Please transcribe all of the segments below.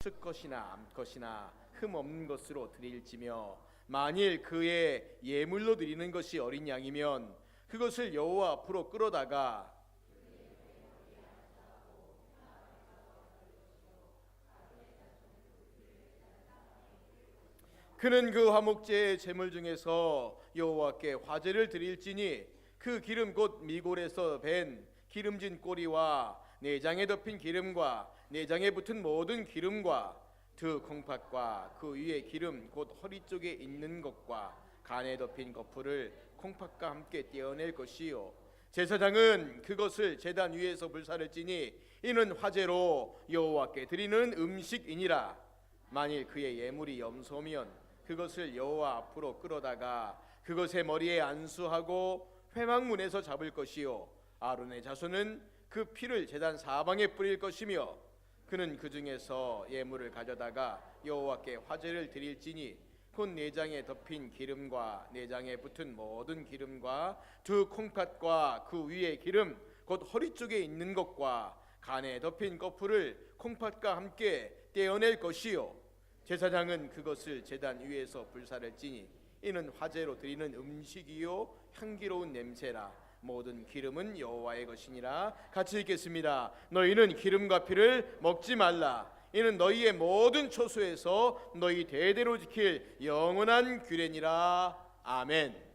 수컷이나 암컷이나 흠 없는 것으로 드릴지며 만일 그의 예물로 드리는 것이 어린 양이면 그것을 여호와 앞으로 끌어다가 그는 그 화목제의 제물 중에서 여호와께 화제를 드릴지니 그 기름 곧 미골에서 밴 기름진 꼬리와 내장에 덮인 기름과 내장에 붙은 모든 기름과 두 콩팥과 그 위에 기름 곧 허리 쪽에 있는 것과 간에 덮인 거풀을 콩팥과 함께 떼어낼 것이요 제사장은 그것을 제단 위에서 불사를 찌니 이는 화제로 여호와께 드리는 음식이니라. 만일 그의 예물이 염소면 그것을 여호와 앞으로 끌어다가 그것의 머리에 안수하고 회막문에서 잡을 것이요 아론의 자손은 그 피를 제단 사방에 뿌릴 것이며 그는 그 중에서 예물을 가져다가 여호와께 화제를 드릴지니 곧 내장에 덮인 기름과 내장에 붙은 모든 기름과 두 콩팥과 그 위에 기름 곧 허리 쪽에 있는 것과 간에 덮인 거풀을 콩팥과 함께 떼어낼 것이요 제사장은 그것을 제단 위에서 불사를 찌니 이는 화제로 드리는 음식이요 향기로운 냄새라. 모든 기름은 여호와의 것이니라. 같이 읽겠습니다. 너희는 기름과 피를 먹지 말라. 이는 너희의 모든 초소에서 너희 대대로 지킬 영원한 규례니라. 아멘.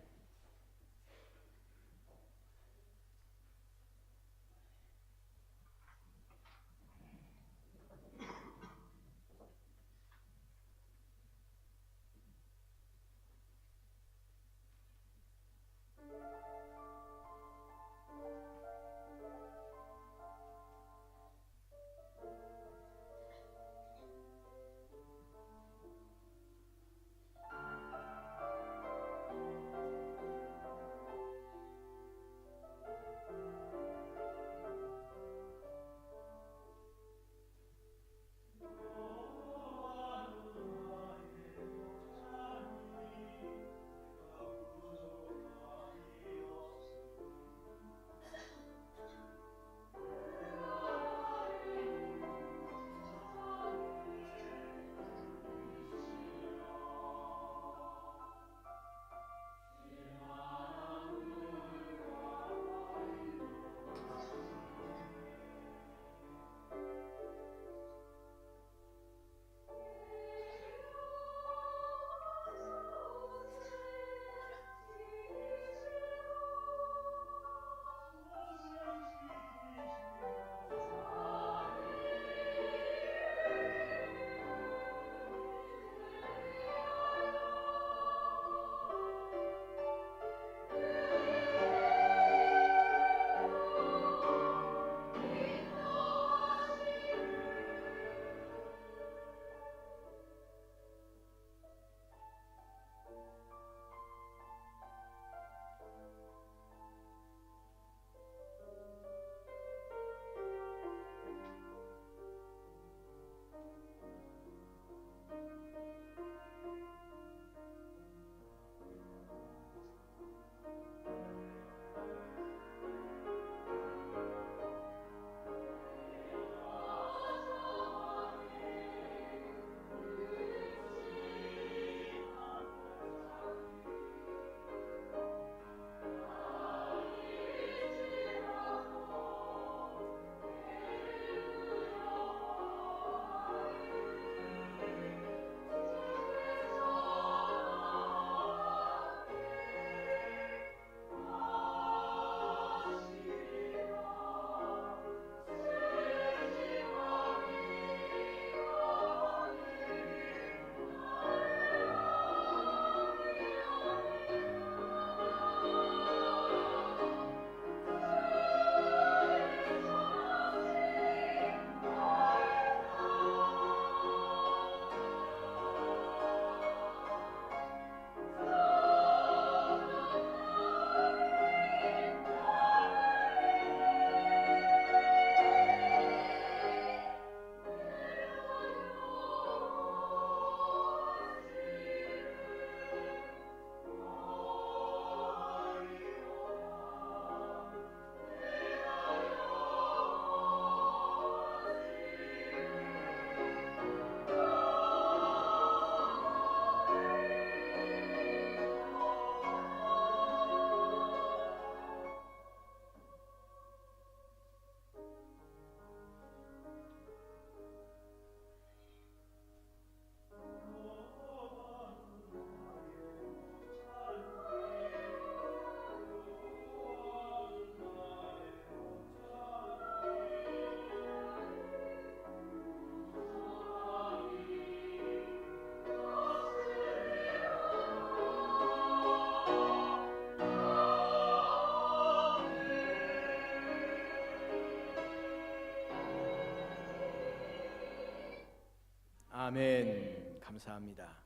아멘. 감사합니다.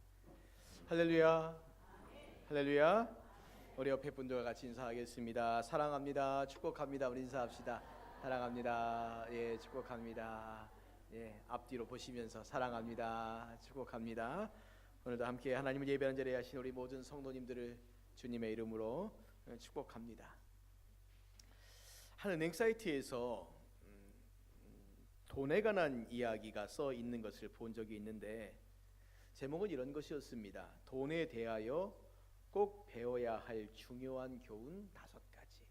할렐루야. 할렐루야. 우리 옆에 분들과 같이 인사하겠습니다. 사랑합니다. 축복합니다. 우리 인사합시다. 사랑합니다. 예, 축복합니다. 예, 앞뒤로 보시면서 사랑합니다. 축복합니다. 오늘도 함께 하나님을 예배하는 자리에 하신 우리 모든 성도님들을 주님의 이름으로 축복합니다. 한 은행 사이트에서 돈에 관한 이야기가 써 있는 것을 본 적이 있는데 제목은 이런 것이었습니다. 돈에 대하여 꼭 배워야 할 중요한 교훈 5가지.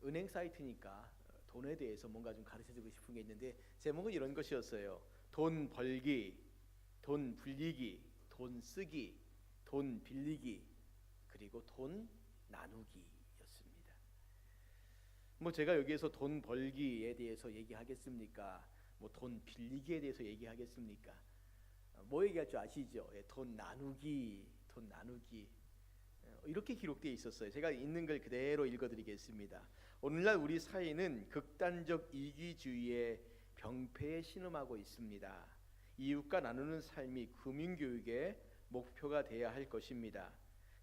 은행 사이트니까 돈에 대해서 뭔가 좀 가르쳐주고 싶은 게 있는데 제목은 이런 것이었어요. 돈 벌기, 돈 불리기, 돈 쓰기, 돈 빌리기, 그리고 돈 나누기였습니다. 뭐 제가 여기에서 돈 벌기에 대해서 얘기하겠습니까? 뭐 돈 빌리기에 대해서 얘기하겠습니까? 뭐 얘기할 줄 아시죠? 돈 나누기, 돈 나누기. 이렇게 기록되어 있었어요. 제가 있는 걸 그대로 읽어드리겠습니다. 오늘날 우리 사회는 극단적 이기주의의 병폐에 신음하고 있습니다. 이웃과 나누는 삶이 금융교육의 목표가 되어야 할 것입니다.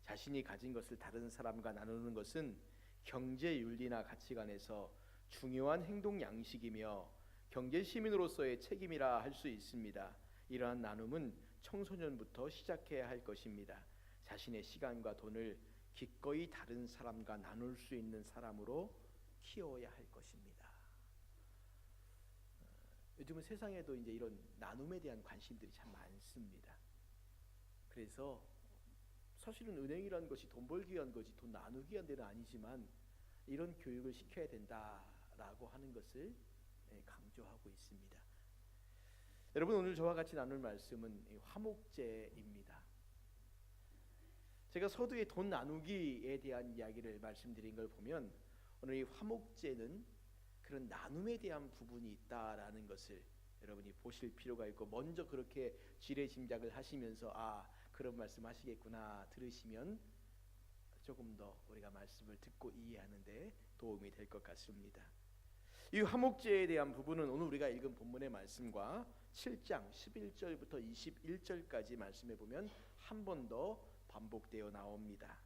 자신이 가진 것을 다른 사람과 나누는 것은 경제윤리나 가치관에서 중요한 행동 양식이며 경제시민으로서의 책임이라 할 수 있습니다. 이러한 나눔은 청소년부터 시작해야 할 것입니다. 자신의 시간과 돈을 기꺼이 다른 사람과 나눌 수 있는 사람으로 키워야 할 것입니다. 요즘은 세상에도 이제 이런 나눔에 대한 관심들이 참 많습니다. 그래서 사실은 은행이라는 것이 돈 벌기 위한 것이 돈 나누기 위한 데는 아니지만 이런 교육을 시켜야 된다라고 하는 것을 강조하고 있습니다. 여러분, 오늘 저와 같이 나눌 말씀은 화목제입니다. 제가 서두에 돈 나누기에 대한 이야기를 말씀드린 걸 보면 오늘 이 화목제는 그런 나눔에 대한 부분이 있다라는 것을 여러분이 보실 필요가 있고, 먼저 그렇게 지레짐작을 하시면서 그런 말씀 하시겠구나 들으시면 조금 더 우리가 말씀을 듣고 이해하는 데 도움이 될 것 같습니다. 이 화목제에 대한 부분은 오늘 우리가 읽은 본문의 말씀과 7장 11절부터 21절까지 말씀해 보면 한 번 더 반복되어 나옵니다.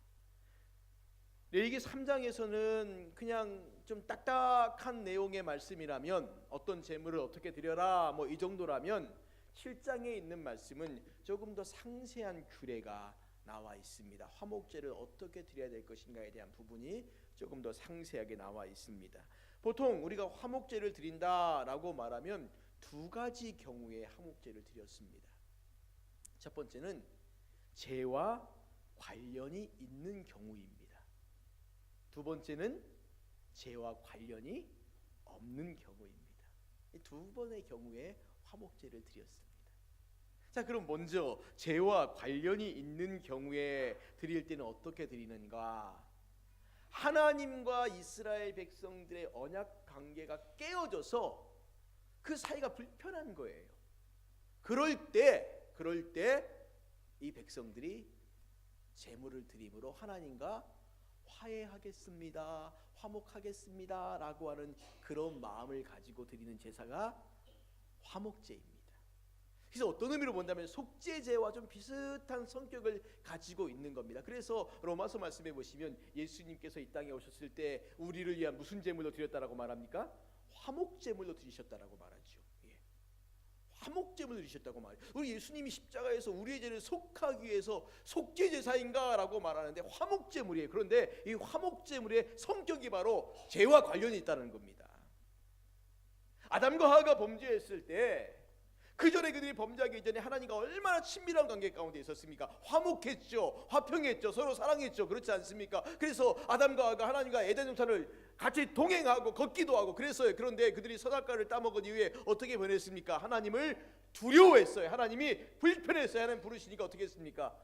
이게 3장에서는 그냥 좀 딱딱한 내용의 말씀이라면, 어떤 재물을 어떻게 드려라 뭐 이 정도라면, 7장에 있는 말씀은 조금 더 상세한 규례가 나와 있습니다. 화목제를 어떻게 드려야 될 것인가에 대한 부분이 조금 더 상세하게 나와 있습니다. 보통 우리가 화목제를 드린다라고 말하면 2가지 경우에 화목제를 드렸습니다. 첫 번째는 죄와 관련이 있는 경우입니다. 두 번째는 죄와 관련이 없는 경우입니다. 이 2번의 경우에 화목제를 드렸습니다. 자, 그럼 먼저 죄와 관련이 있는 경우에 드릴 때는 어떻게 드리는가? 하나님과 이스라엘 백성들의 언약 관계가 깨어져서 그 사이가 불편한 거예요. 그럴 때 이 백성들이 제물을 드림으로 하나님과 화해하겠습니다, 화목하겠습니다 라고 하는 그런 마음을 가지고 드리는 제사가 화목제입니다. 그래서 어떤 의미로 본다면 속죄제와 좀 비슷한 성격을 가지고 있는 겁니다. 그래서 로마서 말씀해 보시면 예수님께서 이 땅에 오셨을 때 우리를 위한 무슨 제물로 드렸다라고 말합니까? 화목제물로 드리셨다라고 말하죠. 화목제물로 드리셨다고 말해요. 우리 예수님이 십자가에서 우리의 죄를 속하기 위해서 속죄제사인가라고 말하는데 화목제물이에요. 그런데 이 화목제물의 성격이 바로 죄와 관련이 있다는 겁니다. 아담과 하와가 범죄했을 때 그 전에 그들이 범죄하기 전에 하나님과 얼마나 친밀한 관계 가운데 있었습니까? 화목했죠, 화평했죠, 서로 사랑했죠. 그렇지 않습니까? 그래서 아담과 하와가 하나님과 에덴 동산을 같이 동행하고 걷기도 하고 그랬어요. 그런데 그들이 선악과를 따먹은 이후에 어떻게 변했습니까? 하나님을 두려워했어요. 하나님이 불편했어요. 하나님 부르시니까 어떻게 했습니까?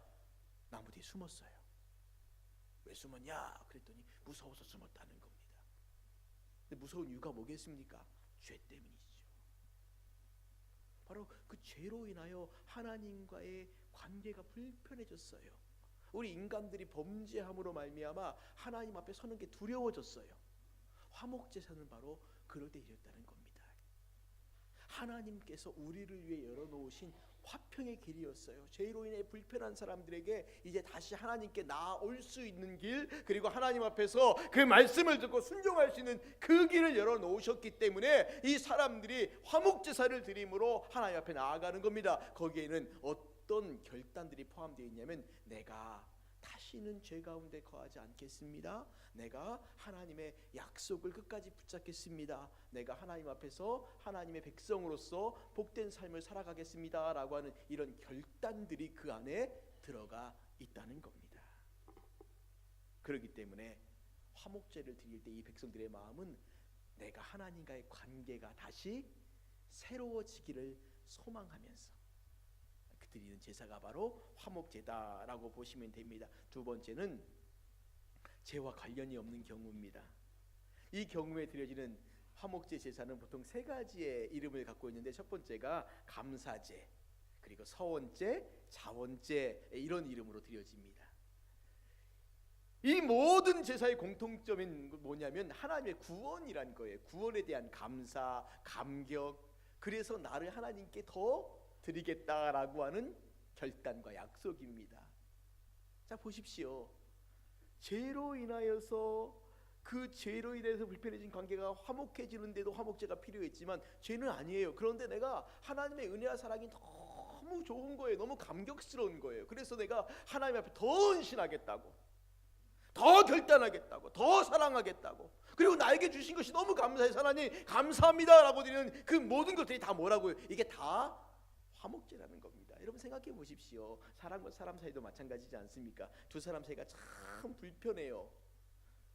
나무 뒤에 숨었어요. 왜 숨었냐? 그랬더니 무서워서 숨었다는 겁니다. 근데 무서운 이유가 뭐겠습니까? 죄 때문이죠. 바로 그 죄로 인하여 하나님과의 관계가 불편해졌어요. 우리 인간들이 범죄함으로 말미암아 하나님 앞에 서는 게 두려워졌어요. 화목제사는 바로 그럴 때 이랬다는 겁니다. 하나님께서 우리를 위해 열어놓으신 화평의 길이었어요. 죄로 인해 불편한 사람들에게 이제 다시 하나님께 나아올 수 있는 길, 그리고 하나님 앞에서 그 말씀을 듣고 순종할 수 있는 그 길을 열어놓으셨기 때문에 이 사람들이 화목제사를 드림으로 하나님 앞에 나아가는 겁니다. 거기에는 어떤 결단들이 포함되어 있냐면, 내가 다시는 죄 가운데 거하지 않겠습니다. 내가 하나님의 약속을 끝까지 붙잡겠습니다. 내가 하나님 앞에서 하나님의 백성으로서 복된 삶을 살아가겠습니다 라고 하는 이런 결단들이 그 안에 들어가 있다는 겁니다. 그렇기 때문에 화목제를 드릴 때 이 백성들의 마음은 내가 하나님과의 관계가 다시 새로워지기를 소망하면서 드리는 제사가 바로 화목제다라고 보시면 됩니다. 두 번째는 죄와 관련이 없는 경우입니다. 이 경우에 드려지는 화목제 제사는 보통 세 가지의 이름을 갖고 있는데, 첫 번째가 감사제, 그리고 서원제, 자원제, 이런 이름으로 드려집니다. 이 모든 제사의 공통점인 뭐냐면 하나님의 구원이란 거예요. 구원에 대한 감사, 감격, 그래서 나를 하나님께 더 드리겠다라고 하는 결단과 약속입니다. 자, 보십시오. 죄로 인하여서 그 죄로 인해서 불편해진 관계가 화목해지는데도 화목제가 필요했지만 죄는 아니에요. 그런데 내가 하나님의 은혜와 사랑이 너무 좋은 거예요. 너무 감격스러운 거예요. 그래서 내가 하나님 앞에 더 헌신하겠다고, 더 결단하겠다고, 더 사랑하겠다고, 그리고 나에게 주신 것이 너무 감사해서 하나님 감사합니다 라고 드리는 그 모든 것들이 다 뭐라고요? 이게 다 화목제라는 겁니다. 여러분 생각해 보십시오. 사람과 사람 사이도 마찬가지지 않습니까? 두 사람 사이가 참 불편해요.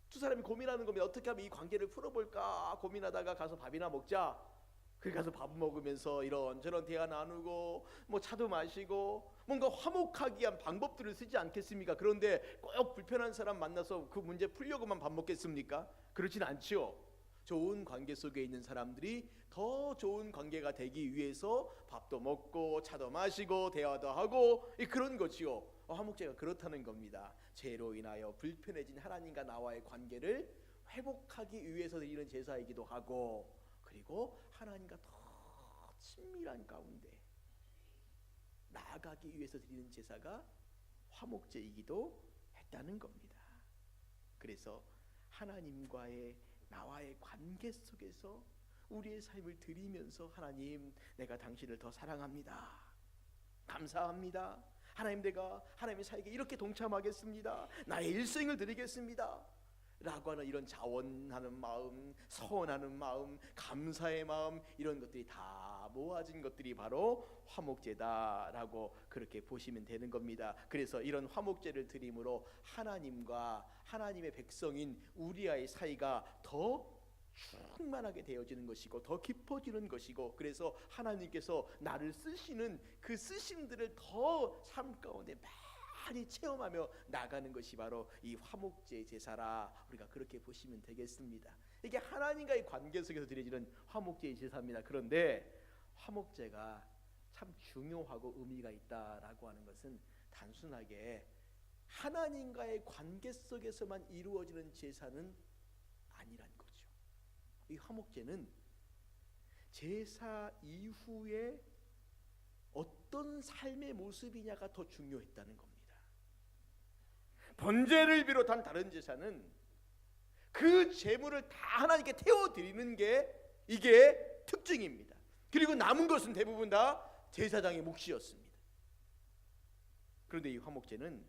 두 사람이 고민하는 겁니다. 어떻게 하면 이 관계를 풀어볼까 고민하다가 가서 밥이나 먹자. 그래 가서 밥 먹으면서 이런저런 대화 나누고 뭐 차도 마시고 뭔가 화목하기 위한 방법들을 쓰지 않겠습니까? 그런데 꼭 불편한 사람 만나서 그 문제 풀려고만 밥 먹겠습니까? 그렇진 않지요. 좋은 관계 속에 있는 사람들이 더 좋은 관계가 되기 위해서 밥도 먹고 차도 마시고 대화도 하고 그런 거지요. 화목제가 그렇다는 겁니다. 죄로 인하여 불편해진 하나님과 나와의 관계를 회복하기 위해서 드리는 제사이기도 하고, 그리고 하나님과 더 친밀한 가운데 나아가기 위해서 드리는 제사가 화목제이기도 했다는 겁니다. 그래서 하나님과의 나와의 관계 속에서 우리의 삶을 드리면서, 하나님 내가 당신을 더 사랑합니다, 감사합니다, 하나님 내가 하나님의 사역에 이렇게 동참하겠습니다, 나의 일생을 드리겠습니다 라고 하는 이런 자원하는 마음, 서원하는 마음, 감사의 마음, 이런 것들이 다 모아진 것들이 바로 화목제다라고 그렇게 보시면 되는 겁니다. 그래서 이런 화목제를 드림으로 하나님과 하나님의 백성인 우리와의 사이가 더 충만하게 되어지는 것이고 더 깊어지는 것이고, 그래서 하나님께서 나를 쓰시는 그 쓰심들을 더 삶 가운데 많이 체험하며 나가는 것이 바로 이 화목제 제사라, 우리가 그렇게 보시면 되겠습니다. 이게 하나님과의 관계 속에서 드려지는 화목제의 제사입니다. 그런데 화목제가 참 중요하고 의미가 있다라고 하는 것은 단순하게 하나님과의 관계 속에서만 이루어지는 제사는 아니란 거죠. 이 화목제는 제사 이후에 어떤 삶의 모습이냐가 더 중요했다는 겁니다. 번제를 비롯한 다른 제사는 그 제물을 다 하나님께 태워드리는 게 이게 특징입니다. 그리고 남은 것은 대부분 다 제사장의 몫이었습니다. 그런데 이 화목제는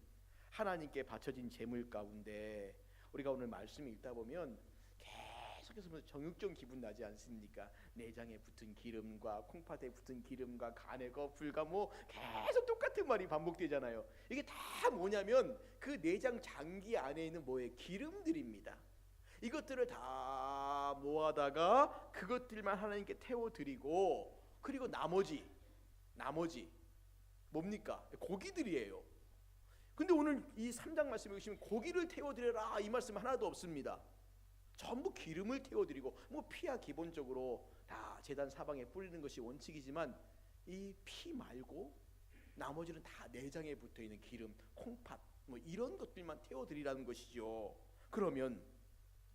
하나님께 바쳐진 제물 가운데 우리가 오늘 말씀 읽다 보면 계속해서 정육점 기분 나지 않습니까? 내장에 붙은 기름과 콩팥에 붙은 기름과 간에 거풀과 뭐 계속 똑같은 말이 반복되잖아요. 이게 다 뭐냐면 그 내장 장기 안에 있는 뭐예요? 기름들입니다. 이것들을 다 모아다가 그것들만 하나님께 태워드리고, 그리고 나머지 뭡니까? 고기들이에요. 근데 오늘 이 3장 말씀에 보시면 고기를 태워드려라 이 말씀 하나도 없습니다. 전부 기름을 태워드리고, 뭐 피야 기본적으로 다 제단 사방에 뿌리는 것이 원칙이지만 이 피 말고 나머지는 다 내장에 붙어있는 기름, 콩팥 뭐 이런 것들만 태워드리라는 것이죠. 그러면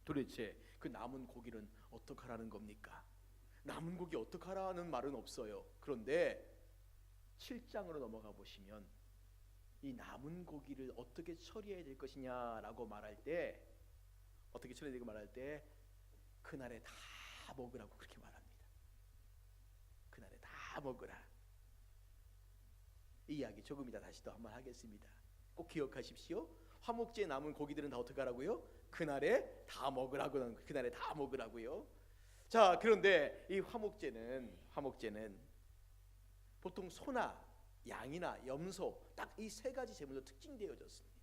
도대체 그 남은 고기는 어떡하라는 겁니까? 남은 고기 어떡하라는 말은 없어요. 그런데 7장으로 넘어가 보시면 이 남은 고기를 어떻게 처리해야 될 것이냐라고 말할 때, 어떻게 처리해야 되고 말할 때 그날에 다 먹으라고 그렇게 말합니다. 그날에 다 먹으라. 이 이야기 조금 이따 다시 또 한번 하겠습니다. 꼭 기억하십시오. 화목제에 남은 고기들은 다 어떻게 하라고요? 그날에 다 먹으라고. 그날에 다 먹으라고요. 자, 그런데 이 화목제는 보통 소나 양이나 염소 딱 이 세 가지 제물로 특징되어졌습니다.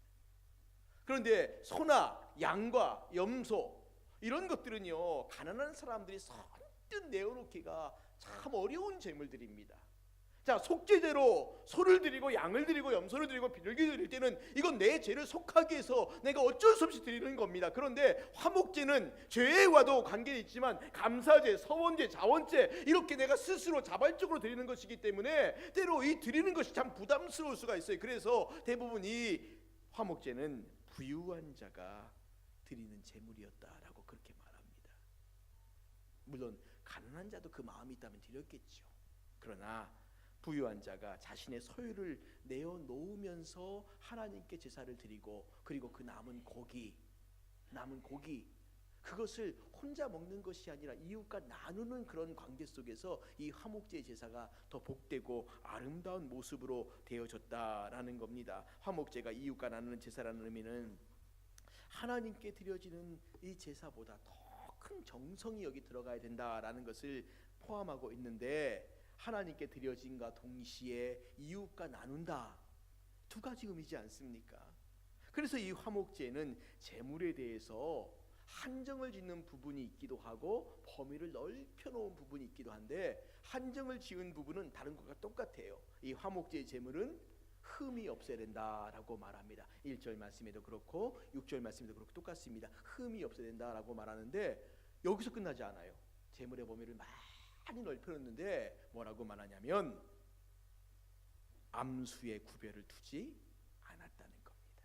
그런데 소나 양과 염소 이런 것들은요, 가난한 사람들이 선뜻 내어놓기가 참 어려운 제물들입니다. 자, 속죄제로 소를 드리고 양을 드리고 염소를 드리고 비둘기 드릴 때는 이건 내 죄를 속하기 위해서 내가 어쩔 수 없이 드리는 겁니다. 그런데 화목제는 죄와도 관계는 있지만 감사제, 서원제, 자원제 이렇게 내가 스스로 자발적으로 드리는 것이기 때문에 때로 이 드리는 것이 참 부담스러울 수가 있어요. 그래서 대부분 이 화목제는 부유한 자가 드리는 제물이었다라고 그렇게 말합니다. 물론 가난한 자도 그 마음이 있다면 드렸겠죠. 그러나 부유한 자가 자신의 소유를 내어놓으면서 하나님께 제사를 드리고, 그리고 그 남은 고기 그것을 혼자 먹는 것이 아니라 이웃과 나누는 그런 관계 속에서 이 화목제의 제사가 더 복되고 아름다운 모습으로 되어졌다라는 겁니다. 화목제가 이웃과 나누는 제사라는 의미는 하나님께 드려지는 이 제사보다 더 큰 정성이 여기 들어가야 된다라는 것을 포함하고 있는데, 하나님께 드려진과 동시에 이웃과 나눈다, 두 가지 의미지 않습니까? 그래서 이 화목제는 제물에 대해서 한정을 짓는 부분이 있기도 하고 범위를 넓혀 놓은 부분이 있기도 한데, 한정을 지은 부분은 다른 것과 똑같아요. 이 화목제의 제물은 흠이 없어야 된다라고 말합니다. 1절 말씀에도 그렇고 6절 말씀에도 그렇고 똑같습니다. 흠이 없어야 된다라고 말하는데, 여기서 끝나지 않아요. 제물의 범위를 많이 넓혀놓는데 뭐라고 말하냐면 암수의 구별을 두지 않았다는 겁니다.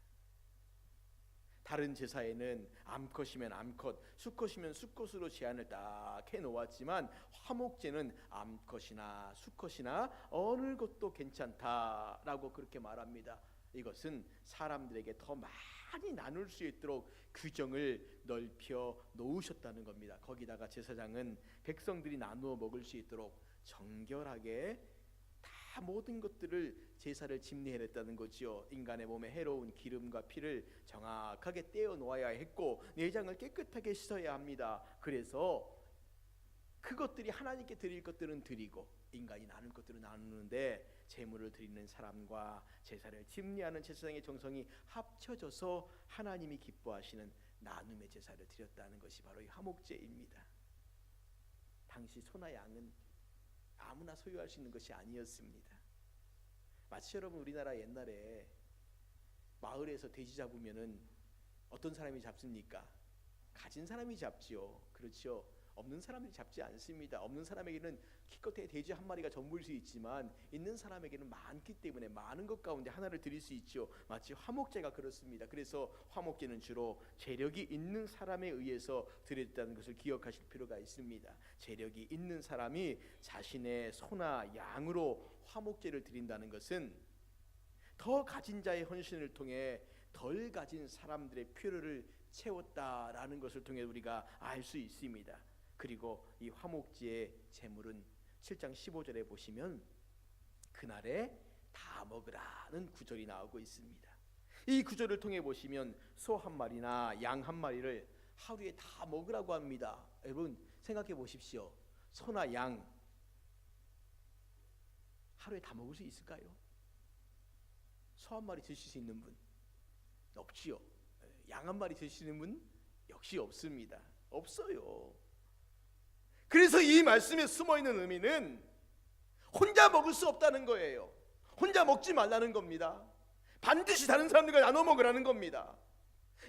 다른 제사에는 암컷이면 암컷, 수컷이면 수컷으로 제한을 딱 해놓았지만 화목제는 암컷이나 수컷이나 어느 것도 괜찮다라고 그렇게 말합니다. 이것은 사람들에게 더 많이 나눌 수 있도록 규정을 넓혀 놓으셨다는 겁니다. 거기다가 제사장은 백성들이 나누어 먹을 수 있도록 정결하게 다 모든 것들을 제사를 집례했다는 거지요. 인간의 몸에 해로운 기름과 피를 정확하게 떼어 놓아야 했고 내장을 깨끗하게 씻어야 합니다. 그래서 그것들이 하나님께 드릴 것들은 드리고 인간이 나눌 것들은 나누는데, 제물을 드리는 사람과 제사를 집례하는 제사장의 정성이 합쳐져서 하나님이 기뻐하시는 나눔의 제사를 드렸다는 것이 바로 이 화목제입니다. 당시 소나 양은 아무나 소유할 수 있는 것이 아니었습니다. 마치 여러분 우리나라 옛날에 마을에서 돼지 잡으면은 어떤 사람이 잡습니까? 가진 사람이 잡지요. 그렇죠. 없는 사람들이 잡지 않습니다. 없는 사람에게는 기껏해 돼지 한 마리가 전부일 수 있지만 있는 사람에게는 많기 때문에 많은 것 가운데 하나를 드릴 수 있죠. 마치 화목제가 그렇습니다. 그래서 화목제는 주로 재력이 있는 사람에 의해서 드렸다는 것을 기억하실 필요가 있습니다. 재력이 있는 사람이 자신의 소나 양으로 화목제를 드린다는 것은 더 가진 자의 헌신을 통해 덜 가진 사람들의 필요를 채웠다라는 것을 통해 우리가 알 수 있습니다. 그리고 이 화목제의 제물은 7장 15절에 보시면 그날에 다 먹으라는 구절이 나오고 있습니다. 이 구절을 통해 보시면 소 한 마리나 양 한 마리를 하루에 다 먹으라고 합니다. 여러분 생각해 보십시오. 소나 양 하루에 다 먹을 수 있을까요? 소 한 마리 드실 수 있는 분 없지요. 양 한 마리 드실 수 있는 분 역시 없습니다. 없어요. 그래서 이 말씀에 숨어있는 의미는 혼자 먹을 수 없다는 거예요. 혼자 먹지 말라는 겁니다. 반드시 다른 사람들과 나눠 먹으라는 겁니다.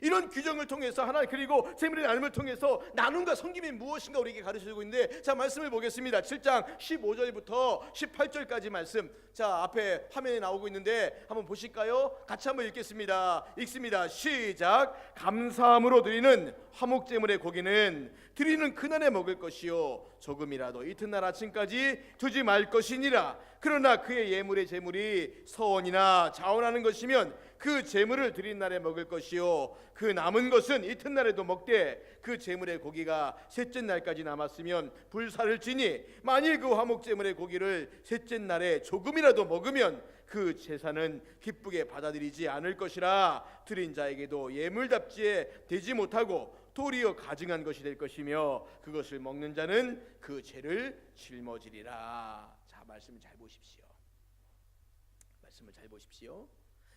이런 규정을 통해서 하나님, 그리고 재물의 나눔을 통해서 나눔과 섬김이 무엇인가 우리에게 가르쳐주고 있는데, 자, 말씀을 보겠습니다. 7장 15절부터 18절까지 말씀, 자, 앞에 화면에 나오고 있는데 한번 보실까요? 같이 한번 읽겠습니다. 읽습니다. 시작. 감사함으로 드리는 화목제물의 고기는 드리는 그날에 먹을 것이요 조금이라도 이튿날 아침까지 두지 말 것이니라. 그러나 그의 예물의 제물이 서원이나 자원하는 것이면 그 제물을 드린 날에 먹을 것이요 그 남은 것은 이튿날에도 먹되 그 제물의 고기가 셋째 날까지 남았으면 불사를 지니 만일 그 화목제물의 고기를 셋째 날에 조금이라도 먹으면 그 제사는 기쁘게 받아들이지 않을 것이라. 드린 자에게도 예물답지에 되지 못하고 도리어 가증한 것이 될 것이며 그것을 먹는 자는 그 죄를 짊어지리라. 자, 말씀을 잘 보십시오. 말씀을 잘 보십시오.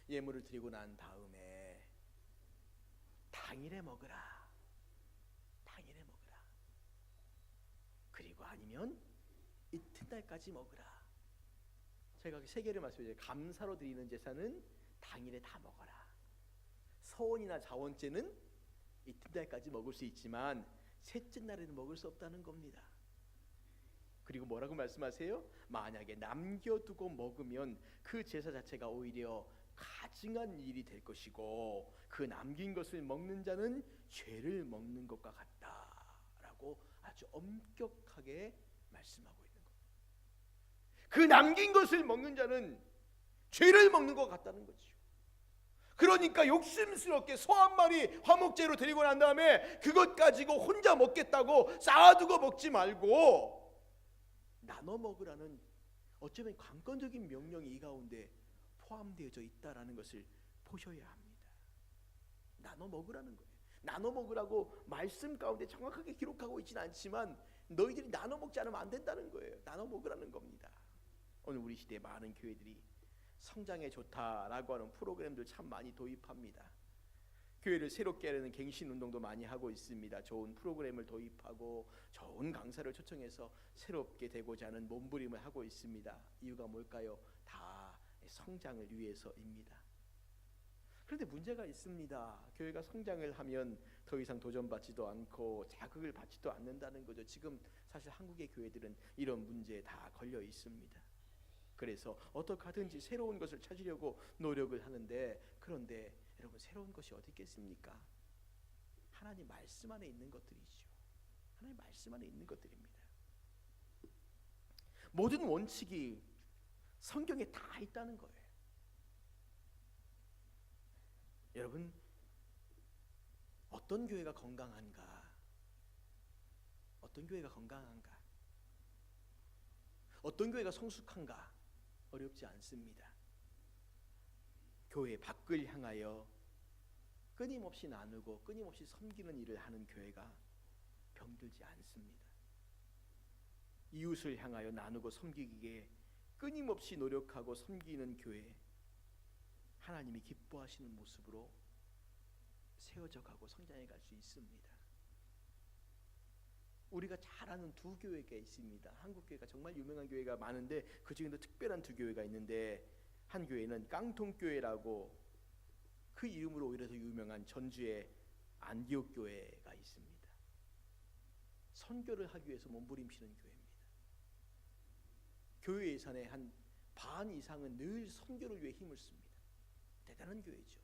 예물을 드리고 난 다음에 당일에 먹으라. 당일에 먹으라. 그리고 아니면 이튿날까지 먹으라. 제가 세 개를 말씀드려요. 감사로 드리는 제사는 당일에 다 먹어라. 서원이나 자원제는 이튿날까지 먹을 수 있지만 셋째 날에는 먹을 수 없다는 겁니다. 그리고 뭐라고 말씀하세요? 만약에 남겨두고 먹으면 그 제사 자체가 오히려 가증한 일이 될 것이고 그 남긴 것을 먹는 자는 죄를 먹는 것과 같다라고 아주 엄격하게 말씀하고 있는 겁니다. 그 남긴 것을 먹는 자는 죄를 먹는 것 같다는 거죠. 그러니까 욕심스럽게 소 한 마리 화목제로 드리고 난 다음에 그것 가지고 혼자 먹겠다고 쌓아두고 먹지 말고 나눠 먹으라는 어쩌면 관건적인 명령이 이 가운데 포함되어져 있다라는 것을 보셔야 합니다. 나눠 먹으라는 거예요. 나눠 먹으라고 말씀 가운데 정확하게 기록하고 있지는 않지만 너희들이 나눠 먹지 않으면 안 된다는 거예요. 나눠 먹으라는 겁니다. 오늘 우리 시대에 많은 교회들이 성장에 좋다라고 하는 프로그램들 참 많이 도입합니다. 교회를 새롭게 하려는 갱신 운동도 많이 하고 있습니다. 좋은 프로그램을 도입하고 좋은 강사를 초청해서 새롭게 되고자 하는 몸부림을 하고 있습니다. 이유가 뭘까요? 다 성장을 위해서입니다. 그런데 문제가 있습니다. 교회가 성장을 하면 더 이상 도전받지도 않고 자극을 받지도 않는다는 거죠. 지금 사실 한국의 교회들은 이런 문제에 다 걸려 있습니다. 그래서 어떻게 하든지 새로운 것을 찾으려고 노력을 하는데, 그런데 여러분, 새로운 것이 어디 있겠습니까? 하나님 말씀 안에 있는 것들이죠. 하나님 말씀 안에 있는 것들입니다. 모든 원칙이 성경에 다 있다는 거예요. 여러분, 어떤 교회가 건강한가? 어떤 교회가 건강한가? 어떤 교회가 성숙한가? 어렵지 않습니다. 교회 밖을 향하여 끊임없이 나누고 끊임없이 섬기는 일을 하는 교회가 병들지 않습니다. 이웃을 향하여 나누고 섬기기에 끊임없이 노력하고 섬기는 교회, 하나님이 기뻐하시는 모습으로 세워져 가고 성장해 갈 수 있습니다. 우리가 잘 아는 두 교회가 있습니다. 한국 교회가 정말 유명한 교회가 많은데 그 중에도 특별한 두 교회가 있는데, 한 교회는 깡통교회라고 그 이름으로 오히려 더 유명한 전주의 안디옥 교회가 있습니다. 선교를 하기 위해서 몸부림치는 교회입니다. 교회 예산의 한 반 이상은 늘 선교를 위해 힘을 씁니다. 대단한 교회죠.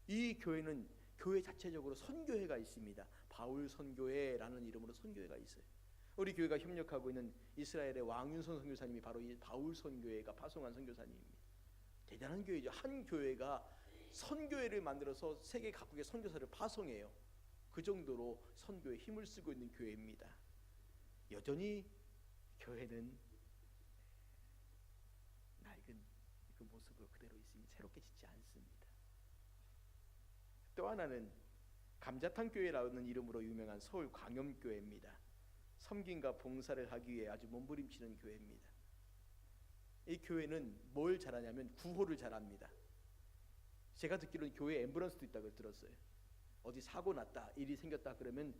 이 교회는 교회 자체적으로 선교회가 있습니다. 바울 선교회라는 이름으로 선교회가 있어요. 우리 교회가 협력하고 있는 이스라엘의 왕윤선 선교사님이 바로 이 바울 선교회가 파송한 선교사님입니다. 대단한 교회죠. 한 교회가 선교회를 만들어서 세계 각국의 선교사를 파송해요. 그 정도로 선교에 힘을 쓰고 있는 교회입니다. 여전히 교회는 낡은 그 모습으로 그대로 있으니 새롭게 짓지 않습니다. 또 하나는 감자탕 교회라는 이름으로 유명한 서울 광염교회입니다. 섬김과 봉사를 하기 위해 아주 몸부림치는 교회입니다. 이 교회는 뭘 잘하냐면 구호를 잘합니다. 제가 듣기로는 교회에 앰뷸런스도 있다고 들었어요. 어디 사고 났다, 일이 생겼다 그러면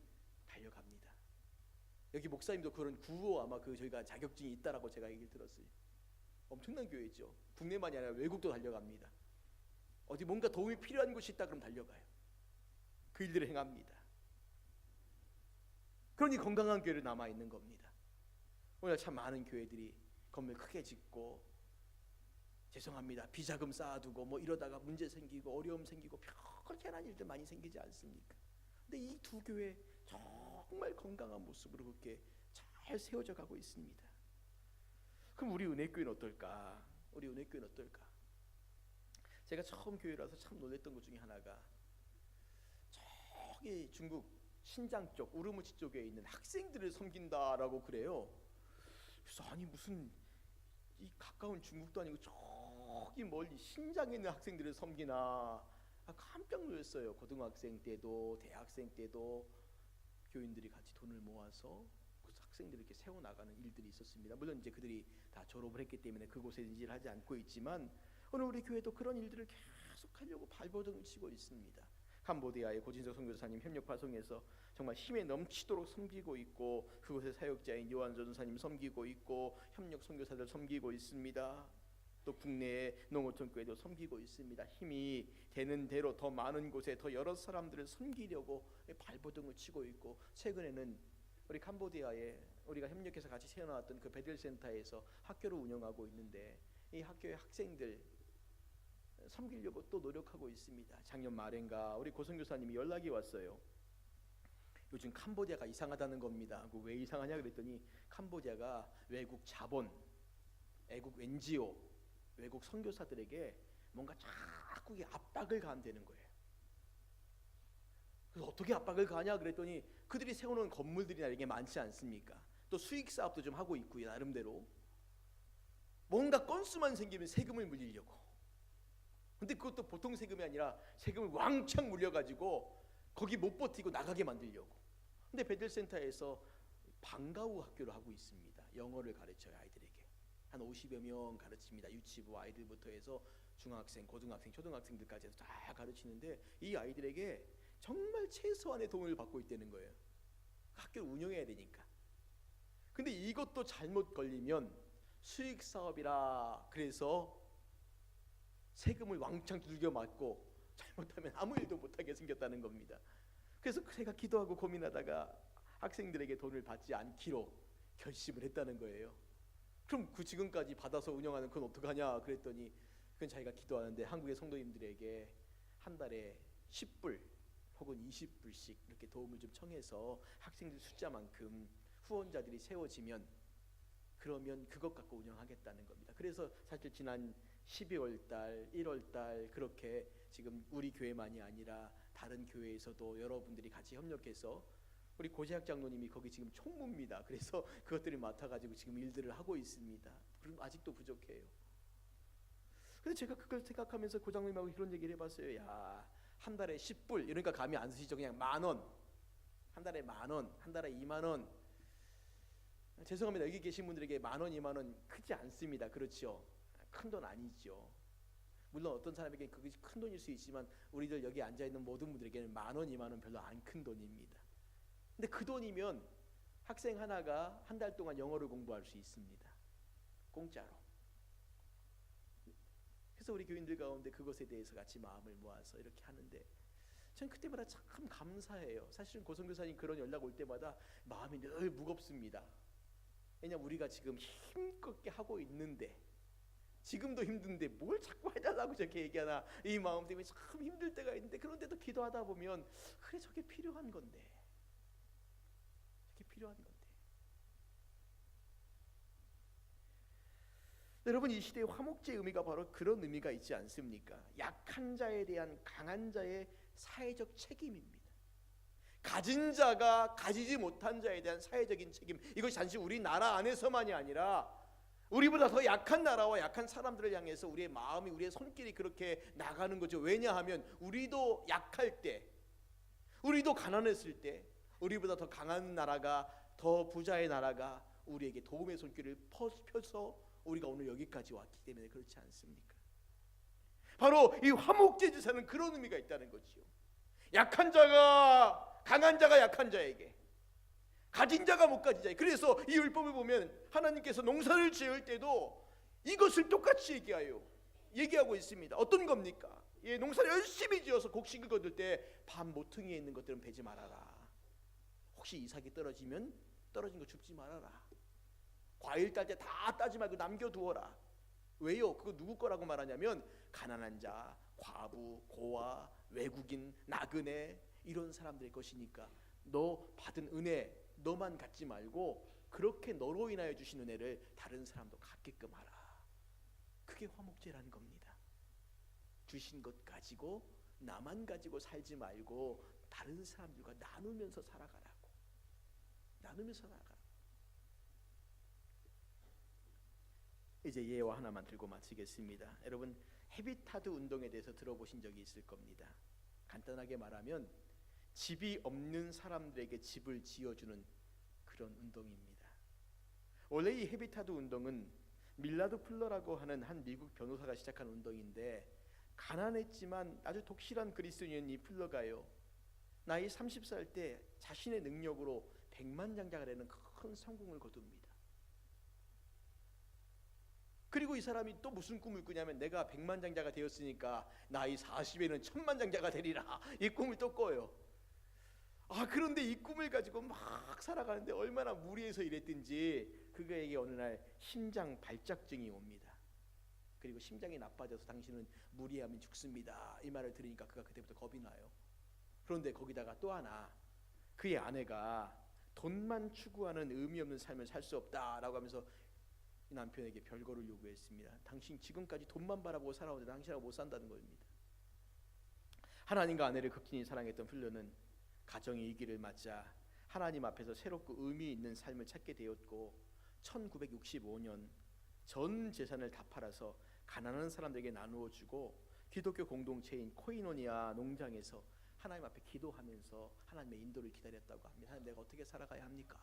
달려갑니다. 여기 목사님도 그런 구호 아마 저희가 자격증이 있다라고 제가 얘기를 들었어요. 엄청난 교회죠. 국내만이 아니라 외국도 달려갑니다. 어디 뭔가 도움이 필요한 곳이 있다 그럼 달려가요. 그 일들을 행합니다. 그러니 건강한 교회로 남아있는 겁니다. 오늘 참 많은 교회들이 건물 크게 짓고 죄송합니다 비자금 쌓아두고 뭐 이러다가 문제 생기고 어려움 생기고 그렇게 하는 일들 많이 생기지 않습니까? 근데 이 두 교회 정말 건강한 모습으로 그렇게 잘 세워져 가고 있습니다. 그럼 우리 은혜교회는 어떨까? 우리 은혜교회는 어떨까? 제가 처음 교회를 와서 참 놀랬던 것 중에 하나가 저기 중국 신장 쪽 우르무치 쪽에 있는 학생들을 섬긴다라고 그래요. 그래서 아니 무슨 이 가까운 중국도 아니고 저기 멀리 신장에 있는 학생들을 섬기나 깜짝 놀랐어요. 고등학생 때도 대학생 때도 교인들이 같이 돈을 모아서 그 학생들을 이렇게 세워나가는 일들이 있었습니다. 물론 이제 그들이 다 졸업을 했기 때문에 그곳에 인지를 하지 않고 있지만 오늘 우리 교회도 그런 일들을 계속하려고 발버둥을 치고 있습니다. 캄보디아의 고진석 선교사님 협력 파송에서 정말 힘에 넘치도록 섬기고 있고 그곳의 사역자인 요한 전도사님 섬기고 있고 협력 선교사들 섬기고 있습니다. 또 국내의 농어촌 교회도 섬기고 있습니다. 힘이 되는 대로 더 많은 곳에 더 여러 사람들을 섬기려고 발버둥을 치고 있고 최근에는 우리 캄보디아에 우리가 협력해서 같이 세워놨던 그 베델센터에서 학교를 운영하고 있는데 이 학교의 학생들 섬기려고 또 노력하고 있습니다. 작년 말인가 우리 고선교사님이 연락이 왔어요. 요즘 캄보디아가 이상하다는 겁니다. 왜 이상하냐 그랬더니 캄보디아가 외국 자본, 외국 NGO, 외국 선교사들에게 뭔가 자꾸 압박을 가한다는 거예요. 그래서 어떻게 압박을 가하냐 그랬더니 그들이 세워놓은 건물들이나 이게 많지 않습니까? 또 수익 사업도 좀 하고 있고요. 나름대로 뭔가 건수만 생기면 세금을 물리려고. 근데 그것도 보통 세금이 아니라 세금을 왕창 물려가지고 거기 못 버티고 나가게 만들려고. 근데 베델센터에서 방과후 학교를 하고 있습니다. 영어를 가르쳐요. 아이들에게 한 50여 명 가르칩니다. 유치부 아이들부터 해서 중학생, 고등학생, 초등학생들까지 해서 다 가르치는데 이 아이들에게 정말 최소한의 도움을 받고 있다는 거예요. 학교를 운영해야 되니까. 근데 이것도 잘못 걸리면 수익 사업이라 그래서 세금을 왕창 두들겨 맞고 잘못하면 아무 일도 못하게 생겼다는 겁니다. 그래서 제가 기도하고 고민하다가 학생들에게 돈을 받지 않기로 결심을 했다는 거예요. 그럼 그 지금까지 받아서 운영하는 그건 어떡하냐 그랬더니 그건 자기가 기도하는데 한국의 성도님들에게 한 달에 10불 혹은 20불씩 이렇게 도움을 좀 청해서 학생들 숫자만큼 후원자들이 세워지면 그러면 그것 갖고 운영하겠다는 겁니다. 그래서 사실 지난 12월 달, 1월 달 그렇게 지금 우리 교회만이 아니라 다른 교회에서도 여러분들이 같이 협력해서 우리 고재학 장로님이 거기 지금 총무입니다. 그래서 그것들을 맡아가지고 지금 일들을 하고 있습니다. 그럼 아직도 부족해요. 그래서 제가 그걸 생각하면서 고 장로님하고 이런 얘기를 해봤어요. 야, 한 달에 10불 이러니까 감이 안 쓰시죠? 그냥 10,000원, 한 달에 10,000원, 한 달에 20,000원. 죄송합니다. 여기 계신 분들에게 10,000원, 20,000원 크지 않습니다. 그렇죠? 큰 돈 아니죠. 물론 어떤 사람에게 그것이 큰 돈일 수 있지만 우리들 여기 앉아 있는 모든 분들에게는 10,000원, 20,000원 별로 안 큰 돈입니다. 근데 그 돈이면 학생 하나가 한 달 동안 영어를 공부할 수 있습니다. 공짜로. 그래서 우리 교인들 가운데 그것에 대해서 같이 마음을 모아서 이렇게 하는데 전 그때마다 참 감사해요. 사실은 고선교사님 그런 연락 올 때마다 마음이 늘 무겁습니다. 왜냐면 우리가 지금 힘껏게 하고 있는데 지금도 힘든데 뭘 자꾸 해달라고 저렇게 얘기하나 이 마음 때문에 참 힘들 때가 있는데 그런데도 기도하다 보면 그래 저게 필요한 건데 저게 필요한 건데 여러분 이 시대의 화목제의 의미가 바로 그런 의미가 있지 않습니까? 약한 자에 대한 강한 자의 사회적 책임입니다. 가진 자가 가지지 못한 자에 대한 사회적인 책임 이것이 단지 우리나라 안에서만이 아니라 우리보다 더 약한 나라와 약한 사람들을 향해서 우리의 마음이 우리의 손길이 그렇게 나가는 거죠. 왜냐하면 우리도 약할 때 우리도 가난했을 때 우리보다 더 강한 나라가 더 부자의 나라가 우리에게 도움의 손길을 펴서 우리가 오늘 여기까지 왔기 때문에 그렇지 않습니까? 바로 이 화목제주사는 그런 의미가 있다는 거지요. 약한 자가 강한 자가 약한 자에게 가진 자가 못 가진 자에게 그래서 이 율법을 보면 하나님께서 농사를 지을 때도 이것을 똑같이 얘기하고 있습니다. 어떤 겁니까? 농사를 열심히 지어서 곡식을 거둘 때 밤 모퉁이에 있는 것들은 베지 말아라. 혹시 이삭이 떨어지면 떨어진 거 줍지 말아라. 과일 딸 때 다 따지 말고 남겨두어라. 왜요? 그거 누구 거라고 말하냐면 가난한 자, 과부, 고아, 외국인, 나그네 이런 사람들의 것이니까 너 받은 은혜 너만 갖지 말고 그렇게 너로 인하여 주신 은혜를 다른 사람도 갖게끔 하라. 그게 화목제라는 겁니다. 주신 것 가지고 나만 가지고 살지 말고 다른 사람들과 나누면서 살아가라고. 나누면서 살아가라. 이제 예화 하나만 들고 마치겠습니다. 여러분 헤비타드 운동에 대해서 들어보신 적이 있을 겁니다. 간단하게 말하면 집이 없는 사람들에게 집을 지어주는 그런 운동입니다. 원래 이 헤비타드 운동은 밀라드 풀러라고 하는 한 미국 변호사가 시작한 운동인데 가난했지만 아주 독실한 그리스도인인 이 풀러가요. 나이 30살 때 자신의 능력으로 백만장자가 되는 큰 성공을 거둡니다. 그리고 이 사람이 또 무슨 꿈을 꾸냐면 내가 백만장자가 되었으니까 나이 40에는 천만장자가 되리라. 이 꿈을 또 꿔요. 그런데 이 꿈을 가지고 막 살아가는데 얼마나 무리해서 이랬든지 그에게 어느 날 심장 발작증이 옵니다. 그리고 심장이 나빠져서 당신은 무리하면 죽습니다. 이 말을 들으니까 그가 그때부터 겁이 나요. 그런데 거기다가 또 하나 그의 아내가 돈만 추구하는 의미 없는 삶을 살 수 없다라고 하면서 남편에게 별거를 요구했습니다. 당신 지금까지 돈만 바라보고 살아오는데 당신하고 못 산다는 겁니다. 하나님과 아내를 극진히 사랑했던 풀러는 가정의 위기를 맞자 하나님 앞에서 새롭고 의미 있는 삶을 찾게 되었고 1965년 전 재산을 다 팔아서 가난한 사람들에게 나누어 주고 기독교 공동체인 코이노니아 농장에서 하나님 앞에 기도하면서 하나님의 인도를 기다렸다고 합니다. 하나님 내가 어떻게 살아가야 합니까?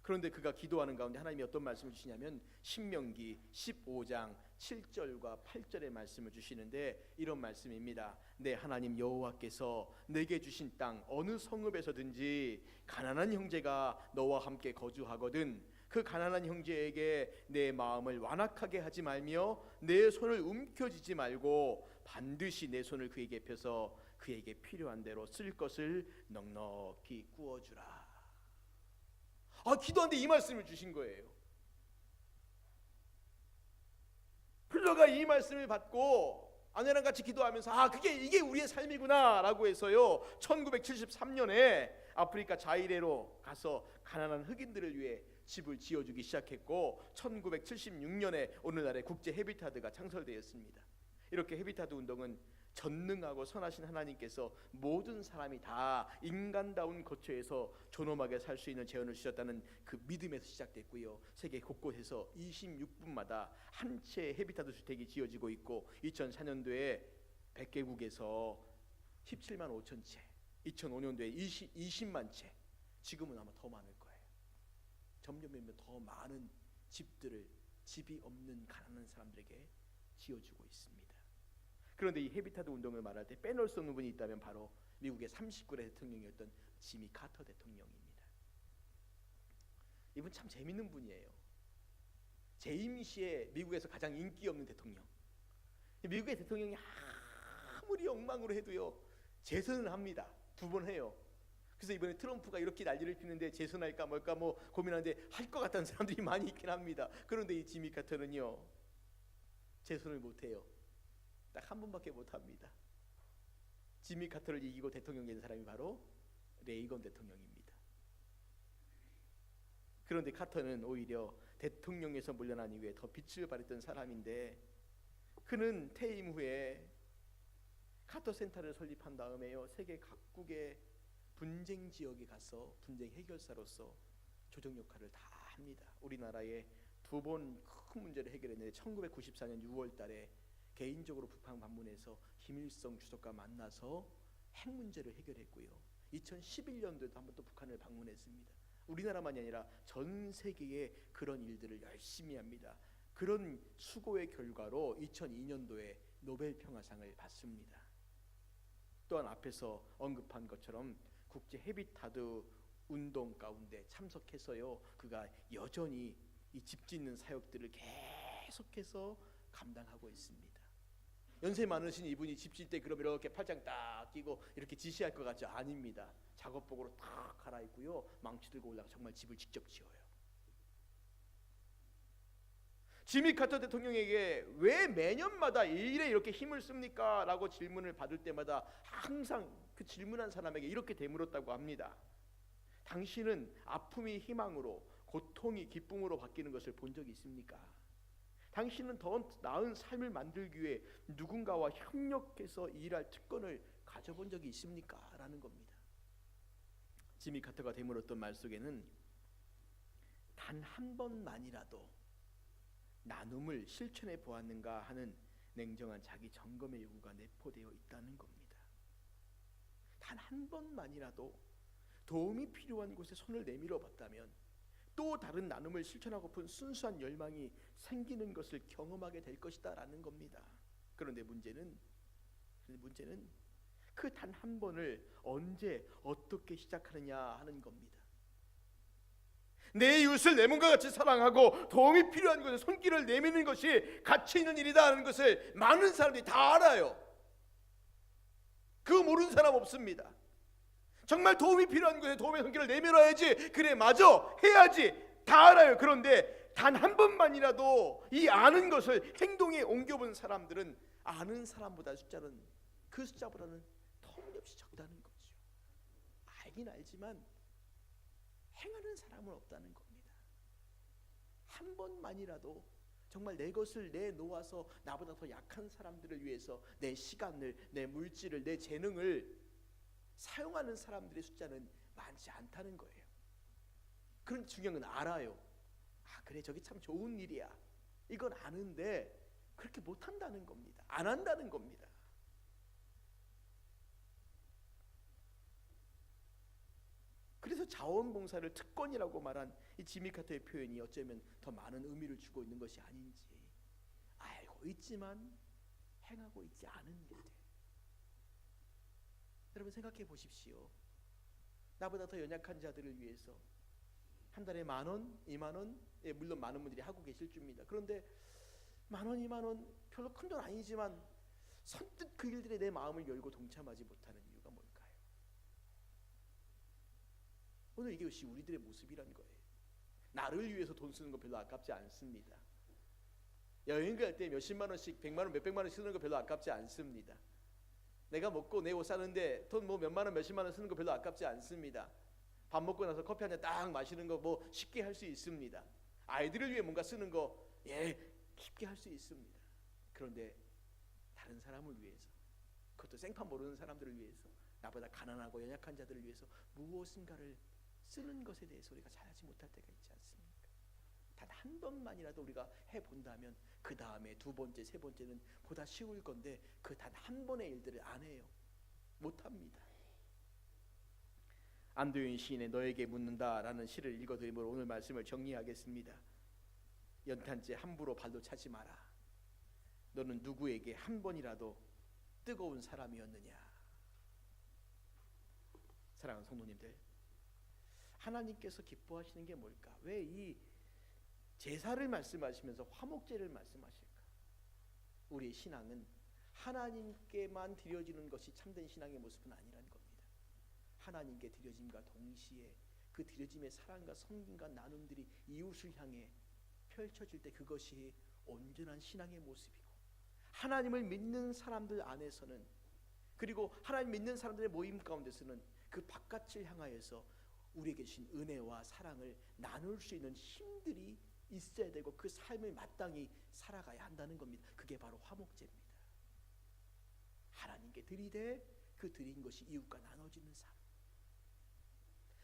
그런데 그가 기도하는 가운데 하나님이 어떤 말씀을 주시냐면 신명기 15장 7절과 8절의 말씀을 주시는데 이런 말씀입니다. 내 하나님 여호와께서 내게 주신 땅 어느 성읍에서든지 가난한 형제가 너와 함께 거주하거든 그 가난한 형제에게 내 마음을 완악하게 하지 말며 내 손을 움켜쥐지 말고 반드시 내 손을 그에게 펴서 그에게 필요한 대로 쓸 것을 넉넉히 구워주라. 기도하는데 이 말씀을 주신 거예요. 풀러가 이 말씀을 받고 아내랑 같이 기도하면서 이게 우리의 삶이구나 라고 해서요 1973년에 아프리카 자이레로 가서 가난한 흑인들을 위해 집을 지어주기 시작했고 1976년에 오늘날의 국제 헤비타드가 창설되었습니다. 이렇게 헤비타드 운동은 전능하고 선하신 하나님께서 모든 사람이 다 인간다운 거처에서 존엄하게 살 수 있는 재원을 주셨다는 그 믿음에서 시작됐고요. 세계 곳곳에서 26분마다 한 채의 헤비타드 주택이 지어지고 있고 2004년도에 100개국에서 17만 5천 채, 2005년도에 20만 채, 지금은 아마 더 많을 거예요. 점점 더 많은 집이 없는 가난한 사람들에게 지어주고 있습니다. 그런데 이 헤비타드 운동을 말할 때 빼놓을 수 없는 분이 있다면 바로 미국의 39대 대통령이었던 지미 카터 대통령입니다. 이분 참 재밌는 분이에요. 재임 시에 미국에서 가장 인기 없는 대통령. 미국의 대통령이 아무리 엉망으로 해도요 재선을 합니다. 2번 해요. 그래서 이번에 트럼프가 이렇게 난리를 피는데 재선할까 뭘까 고민하는데 할 것 같다는 사람들이 많이 있긴 합니다. 그런데 이 지미 카터는요 재선을 못해요. 딱 한 번밖에 못합니다. 지미 카터를 이기고 대통령이 된 사람이 바로 레이건 대통령입니다. 그런데 카터는 오히려 대통령에서 물러난 이후에 더 빛을 발했던 사람인데 그는 퇴임 후에 카터 센터를 설립한 다음에요 세계 각국의 분쟁 지역에 가서 분쟁 해결사로서 조정 역할을 다 합니다. 우리나라에 2번 큰 문제를 해결했는데 1994년 6월 달에 개인적으로 북한 방문해서 김일성 주석과 만나서 핵 문제를 해결했고요. 2011년도에도 한번 또 북한을 방문했습니다. 우리나라만이 아니라 전 세계에 그런 일들을 열심히 합니다. 그런 수고의 결과로 2002년도에 노벨 평화상을 받습니다. 또한 앞에서 언급한 것처럼 국제 헤비타드 운동 가운데 참석해서요 그가 여전히 이 집 짓는 사역들을 계속해서 감당하고 있습니다. 연세 많으신 이분이 집 질 때 그럼 이렇게 팔짱 딱 끼고 이렇게 지시할 것 같죠? 아닙니다. 작업복으로 딱 갈아입고요, 망치 들고 올라가 정말 집을 직접 지어요. 지미 카터 대통령에게 왜 매년마다 이 일에 이렇게 힘을 씁니까? 라고 질문을 받을 때마다 항상 그 질문한 사람에게 이렇게 되물었다고 합니다. 당신은 아픔이 희망으로, 고통이 기쁨으로 바뀌는 것을 본 적이 있습니까? 당신은 더 나은 삶을 만들기 위해 누군가와 협력해서 일할 특권을 가져본 적이 있습니까? 라는 겁니다. 지미 카터가 되물었던 말 속에는 단 한 번만이라도 나눔을 실천해 보았는가 하는 냉정한 자기 점검의 요구가 내포되어 있다는 겁니다. 단 한 번만이라도 도움이 필요한 곳에 손을 내밀어 봤다면 또 다른 나눔을 실천하고픈 순수한 열망이 생기는 것을 경험하게 될 것이다 라는 겁니다. 그런데 문제는 그 단 한 번을 언제 어떻게 시작하느냐 하는 겁니다. 내 이웃을 내 몸과 같이 사랑하고 도움이 필요한 곳에 손길을 내미는 것이 가치 있는 일이다 하는 것을 많은 사람들이 다 알아요. 그거 모르는 사람 없습니다. 정말 도움이 필요한 곳에 도움의 손길을 내밀어야지, 그래 맞아 해야지, 다 알아요. 그런데 단 한 번만이라도 이 아는 것을 행동에 옮겨본 사람들은 아는 사람보다 그 숫자보다는 터무니없이 적다는 거죠. 알긴 알지만 행하는 사람은 없다는 겁니다. 한 번만이라도 정말 내 것을 내놓아서 나보다 더 약한 사람들을 위해서 내 시간을, 내 물질을, 내 재능을 사용하는 사람들의 숫자는 많지 않다는 거예요. 그런 중요한 건 알아요. 아 그래 저게 참 좋은 일이야, 이건 아는데 그렇게 못한다는 겁니다. 안 한다는 겁니다. 그래서 자원봉사를 특권이라고 말한 이 지미 카터의 표현이 어쩌면 더 많은 의미를 주고 있는 것이 아닌지, 알고 있지만 행하고 있지 않은 일들. 여러분 생각해 보십시오. 나보다 더 연약한 자들을 위해서 한 달에 10,000원, 20,000원, 예, 물론 많은 분들이 하고 계실 줍니다. 그런데 10,000원, 20,000원 별로 큰 돈 아니지만 선뜻 그 일들에 내 마음을 열고 동참하지 못하는 이유가 뭘까요? 오늘 이것이 우리들의 모습이란 거예요. 나를 위해서 돈 쓰는 거 별로 아깝지 않습니다. 여행 갈 때 몇십만 원씩, 100만 원, 몇백만 원 쓰는 거 별로 아깝지 않습니다. 내가 먹고 내 옷 사는데 돈 뭐 몇만 원, 몇십만 원 쓰는 거 별로 아깝지 않습니다. 밥 먹고 나서 커피 한 잔 딱 마시는 거 뭐 쉽게 할 수 있습니다. 아이들을 위해 뭔가 쓰는 거 쉽게 할 수 있습니다. 그런데 다른 사람을 위해서, 그것도 생판 모르는 사람들을 위해서, 나보다 가난하고 연약한 자들을 위해서 무엇인가를 쓰는 것에 대해서 우리가 잘하지 못할 때가 있지 않습니까? 단 한 번만이라도 우리가 해본다면 그 다음에 두 번째, 세 번째는 보다 쉬울 건데 그 단 한 번의 일들을 안 해요. 못합니다. 안도윤 시인의 너에게 묻는다라는 시를 읽어드리므로 오늘 말씀을 정리하겠습니다. 연탄재 함부로 발로 차지 마라. 너는 누구에게 한 번이라도 뜨거운 사람이었느냐. 사랑하는 성도님들, 하나님께서 기뻐하시는 게 뭘까? 왜 이 제사를 말씀하시면서 화목제를 말씀하실까? 우리의 신앙은 하나님께만 드려지는 것이 참된 신앙의 모습은 아니라는 겁니다. 하나님께 드려짐과 동시에 그 드려짐의 사랑과 섬김과 나눔들이 이웃을 향해 펼쳐질 때 그것이 온전한 신앙의 모습이고, 하나님을 믿는 사람들 안에서는, 그리고 하나님 믿는 사람들의 모임 가운데서는 그 바깥을 향하여서 우리에게 주신 은혜와 사랑을 나눌 수 있는 힘들이 있어야 되고 그 삶을 마땅히 살아가야 한다는 겁니다. 그게 바로 화목제입니다. 하나님께 드리되 그 드린 것이 이웃과 나눠지는 삶,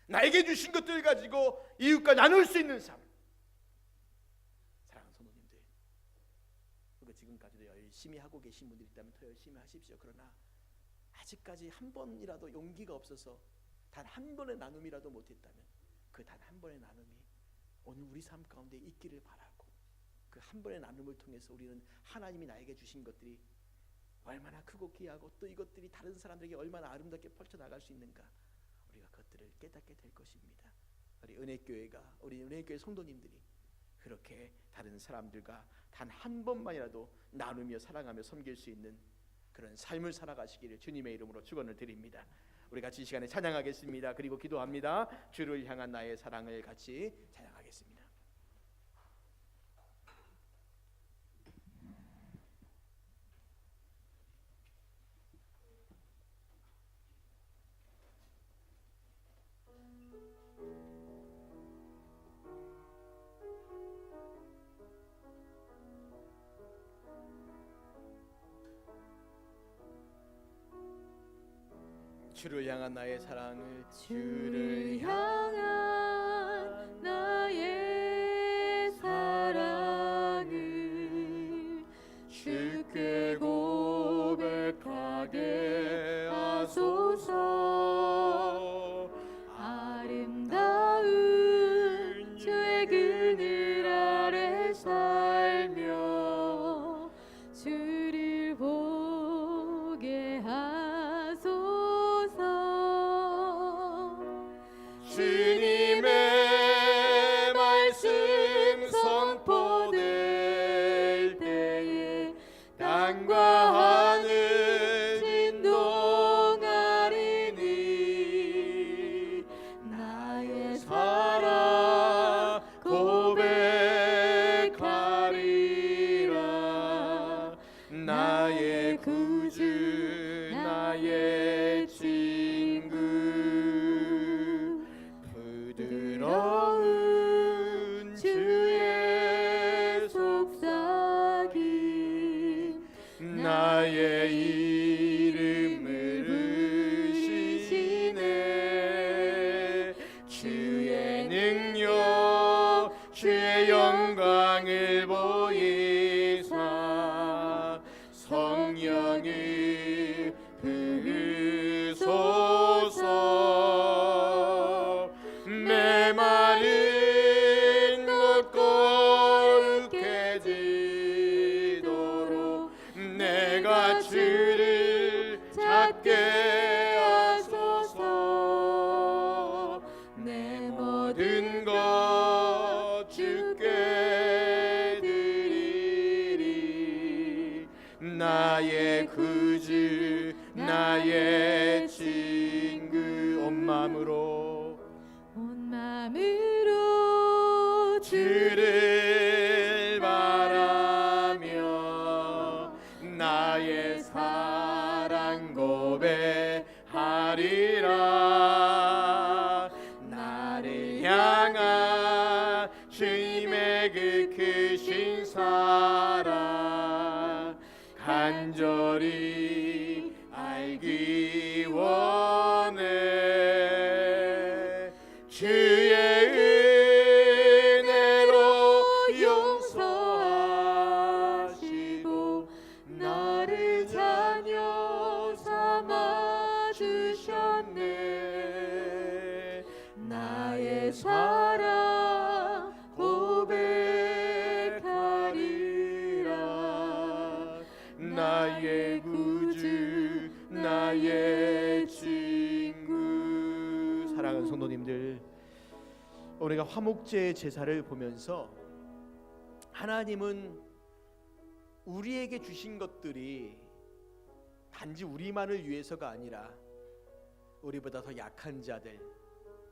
나에게 주신 것들 가지고 이웃과 나눌 수 있는 삶. 사랑하는 성도님들, 그리고 지금까지도 열심히 하고 계신 분들이 있다면 더 열심히 하십시오. 그러나 아직까지 한 번이라도 용기가 없어서 단 한 번의 나눔이라도 못했다면 그 단 한 번의 나눔이 오늘 우리 삶 가운데 있기를 바라고, 그 한 번의 나눔을 통해서 우리는 하나님이 나에게 주신 것들이 얼마나 크고 귀하고 또 이것들이 다른 사람들에게 얼마나 아름답게 펼쳐나갈 수 있는가, 우리가 그것들을 깨닫게 될 것입니다. 우리 은혜교회 성도님들이 그렇게 다른 사람들과 단 한 번만이라도 나누며 사랑하며 섬길 수 있는 그런 삶을 살아가시기를 주님의 이름으로 축원을 드립니다. 우리 같이 이 시간에 찬양하겠습니다. 그리고 기도합니다. 주를 향한 나의 사랑을 같이 찬양하겠습니다. 주를 향한 나의 사랑을 주를 향한 나의 사랑을 주께 고백하게 하소서. 아름다운 주의 그늘 아래 살며 주를 보게 하소서. 주님의 말씀 선포될 때에 땅과 하늘 진동하리니 나의 사랑 고백하리라. 나의 구주 나의 친구 부드러운 주의 속삭임 나의 이름을 부르시네. 주의 능력 주의 영광을 보이사 성령을 부으소서. 메마른 곳 거룩해 지도록 내가 주를 찾게 하소서. 내 모든 것 주께 드리리. 나의 구주 나의 친구 온 마음으로 주를 바라며 나의 사랑 고백하리라. 나를 향한 주님의 그 크신 사랑 간절히 알기 원해. 주의 은혜로 용서하시고 나를 자녀 삼아 주셨네. 나의 사랑 고백하리라. 나의 구주 나의 친구. 사랑하는 성도님들, 우리가 화목제의 제사를 보면서 하나님은 우리에게 주신 것들이 단지 우리만을 위해서가 아니라 우리보다 더 약한 자들,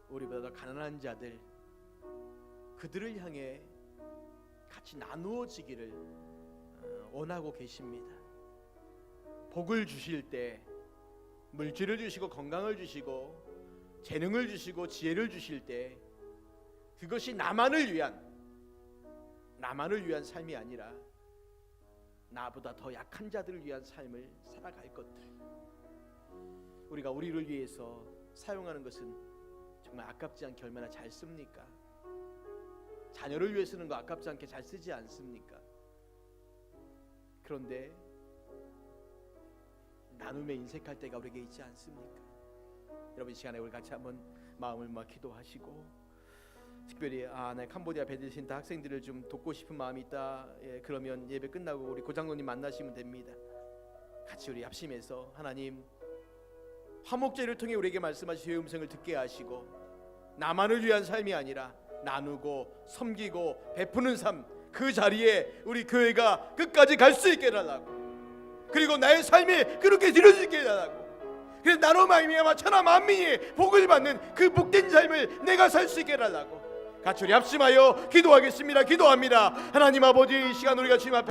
우리보다 더 가난한 자들, 그들을 향해 같이 나누어지기를 원하고 계십니다. 복을 주실 때 물질을 주시고 건강을 주시고 재능을 주시고 지혜를 주실 때 그것이 나만을 위한 삶이 아니라 나보다 더 약한 자들을 위한 삶을 살아갈 것들, 우리가 우리를 위해서 사용하는 것은 정말 아깝지 않게 얼마나 잘 씁니까? 자녀를 위해 쓰는 거 아깝지 않게 잘 쓰지 않습니까? 그런데 나눔에 인색할 때가 우리에게 있지 않습니까? 여러분, 이 시간에 우리 같이 한번 마음을 모아 기도하시고, 특별히 내 캄보디아 베들신타 학생들을 좀 돕고 싶은 마음이 있다, 그러면 예배 끝나고 우리 고장로님 만나시면 됩니다. 같이 우리 합심해서 하나님, 화목제를 통해 우리에게 말씀하신 주의 음성을 듣게 하시고 나만을 위한 삶이 아니라 나누고 섬기고 베푸는 삶, 그 자리에 우리 교회가 끝까지 갈 수 있게 해달라고, 그리고 나의 삶이 그렇게 드려지게 해달라고, 그래서 나로 말미암아 천하 만민이 복을 받는 그 복된 삶을 내가 살 수 있게 해달라고 같이 우리 합심하여 기도하겠습니다. 기도합니다. 하나님 아버지, 이 시간 우리가 주님 앞에